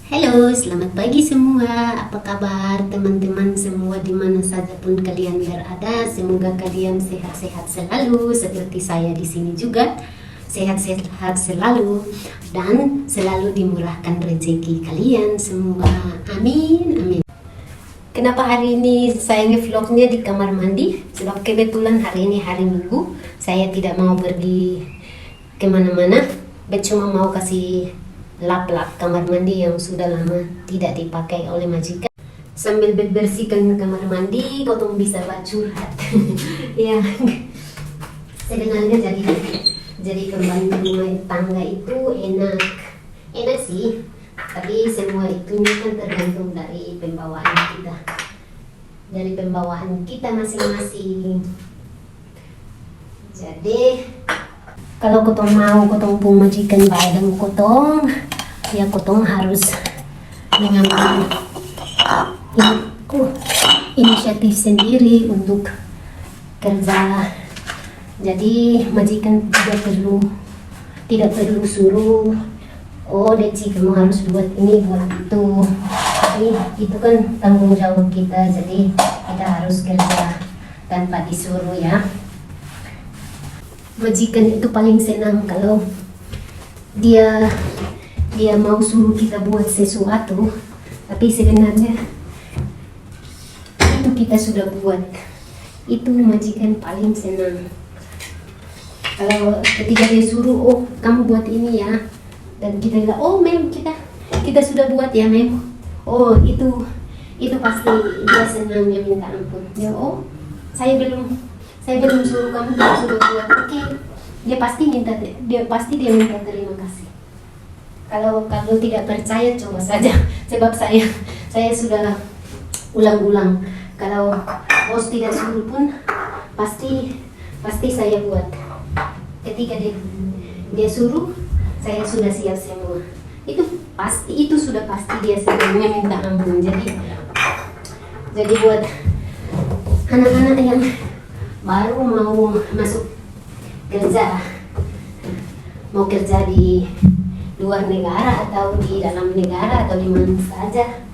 Halo, selamat pagi semua. Apa kabar teman-teman semua di mana saja pun kalian berada? Semoga kalian sehat-sehat selalu seperti saya di sini juga. Sehat-sehat selalu dan selalu dimurahkan rezeki kalian semua. Amin, amin. Kenapa hari ini saya nge-vlognya di kamar mandi? Sebab kebetulan hari ini hari Minggu. Saya tidak mau pergi kemana-mana. Cuma mau kasih lap-lap kamar mandi yang sudah lama tidak dipakai oleh majikan. Sambil bersihkan kamar mandi, kotong bisa curhat. Ya, sebenarnya jadi pembantu rumah tangga itu enak sih. Tapi semua itu kan tergantung dari pembawaan kita masing-masing. Jadi kalau kotong mau kotong pun majikan baik dan kotong, ya kotong harus mengambil inisiatif sendiri untuk kerja. Jadi majikan tidak perlu suruh, oh Deci kamu harus buat ini buat itu. Tapi itu kan tanggung jawab kita, jadi kita harus kerja tanpa disuruh ya. Majikan itu paling senang kalau dia mau suruh kita buat sesuatu, tapi sebenarnya itu kita sudah buat. Itu majikan paling senang. Kalau ketika dia suruh, oh kamu buat ini ya, dan kita bilang, oh mem kita sudah buat ya mem. Oh itu pasti dia senang, ya minta ampun. Ya oh saya belum suruh kamu, sudah buat. Oke. Dia pasti dia minta terima kasih. Kalau tidak percaya coba saja, sebab saya sudah ulang-ulang. Kalau bos tidak suruh pun pasti saya buat. Ketika dia suruh, saya sudah siap semua. Itu sudah pasti dia sebelumnya minta ampun. Jadi buat anak-anak yang baru mau masuk kerja, mau kerja di luar negara atau di dalam negara atau di mana saja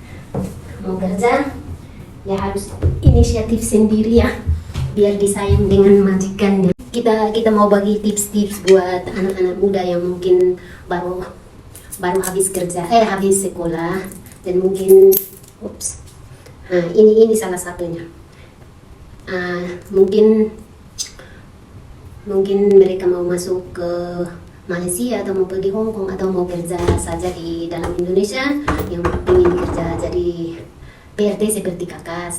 mau kerja, ya harus inisiatif sendiri ya, biar disayang dengan majikannya. Kita mau bagi tips-tips buat anak-anak muda yang mungkin baru habis kerja, habis sekolah, dan mungkin ini salah satunya. Mungkin mereka mau masuk ke Malaysia atau mau pergi Hong Kong atau mau kerja saja di dalam Indonesia, yang ingin kerja jadi PRT seperti kakak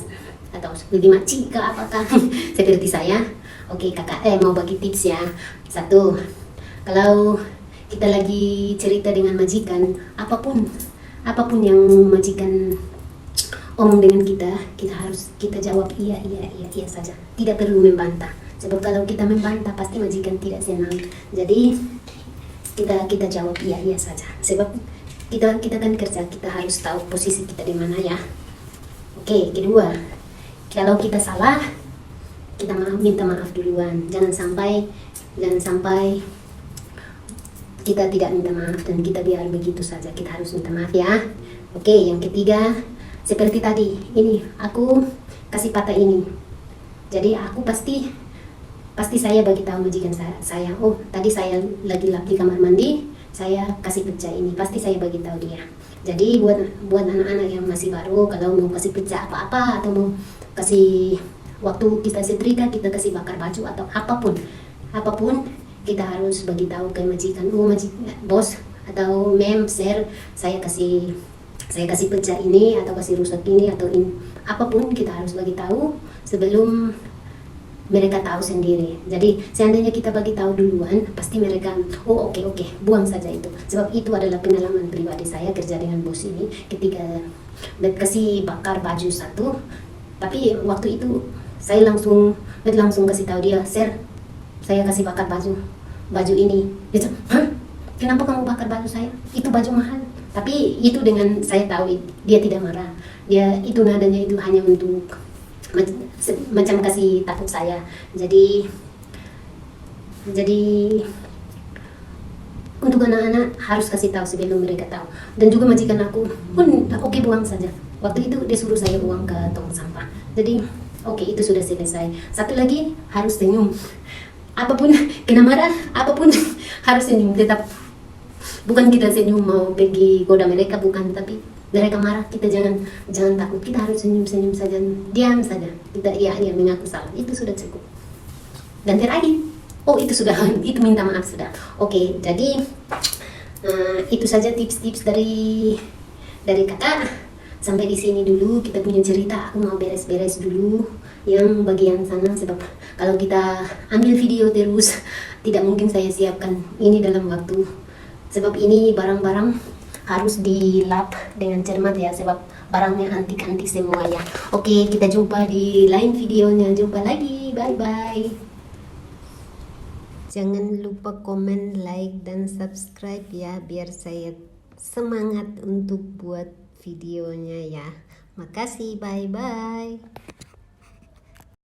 atau seperti macika apakah seperti saya. Oke, kakak mau bagi tips ya. Satu, kalau kita lagi cerita dengan majikan, apapun yang majikan omong dengan kita harus jawab iya saja, tidak perlu membantah. Sebab kalau kita membantah pasti majikan tidak senang. Jadi kita jawab iya saja. Sebab kita kan kerja, kita harus tahu posisi kita di mana ya. Oke, kedua, kalau kita salah, kita minta maaf duluan. Jangan sampai kita tidak minta maaf dan kita biar begitu saja. Kita harus minta maaf ya. Oke, yang ketiga, seperti tadi, ini aku kasih patah ini. Jadi aku pasti saya bagi tahu majikan saya. Oh, tadi saya lagi lap di kamar mandi, saya kasih pecah ini. Pasti saya bagi tahu dia. Jadi buat anak-anak yang masih baru, kalau mau kasih pecah apa-apa atau mau kasih waktu kita setrika, kita kasih bakar baju atau apapun kita harus bagi tahu ke majikan. Oh, bos atau mem, sir, saya kasih pecah ini atau kasih rusak ini atau ini, apapun kita harus bagi tahu sebelum mereka tahu sendiri. Jadi seandainya kita bagi tahu duluan, pasti mereka oh oke, buang saja itu. Sebab itu adalah pengalaman pribadi saya kerja dengan bos ini. Ketika kasih bakar baju satu, tapi waktu itu saya langsung kasih tahu dia, sir, saya kasih bakar baju ini. Gitu, hah? Kenapa kamu bakar baju saya? Itu baju mahal. Tapi itu dengan saya tahu dia tidak marah. Dia itu nadanya itu hanya untuk macam kasih takut saya. Jadi untuk anak-anak harus kasih tahu sebelum mereka tahu. Dan juga majikan aku pun oke, buang saja. Waktu itu dia suruh saya buang ke tong sampah. Jadi oke, itu sudah selesai. Satu lagi, harus senyum. Apapun kena marah, apapun harus senyum. Tetap bukan kita senyum mau pergi goda mereka, bukan, tapi mereka marah kita jangan takut. Kita harus senyum saja, diam saja. Kita iya mengaku salah. Itu sudah cukup. Dan terakhir, oh itu sudah, itu minta maaf sudah. Oke, jadi itu saja tips-tips dari kakak. Sampai di sini dulu kita punya cerita. Aku mau beres-beres dulu yang bagian sana, sebab kalau kita ambil video terus tidak mungkin saya siapkan ini dalam waktu. Sebab ini barang-barang harus dilap dengan cermat ya, sebab barangnya antik-antik semua ya. Oke, kita jumpa di lain videonya. Jumpa lagi, bye-bye. Jangan lupa komen, like, dan subscribe ya, biar saya semangat untuk buat videonya ya. Makasih, bye-bye.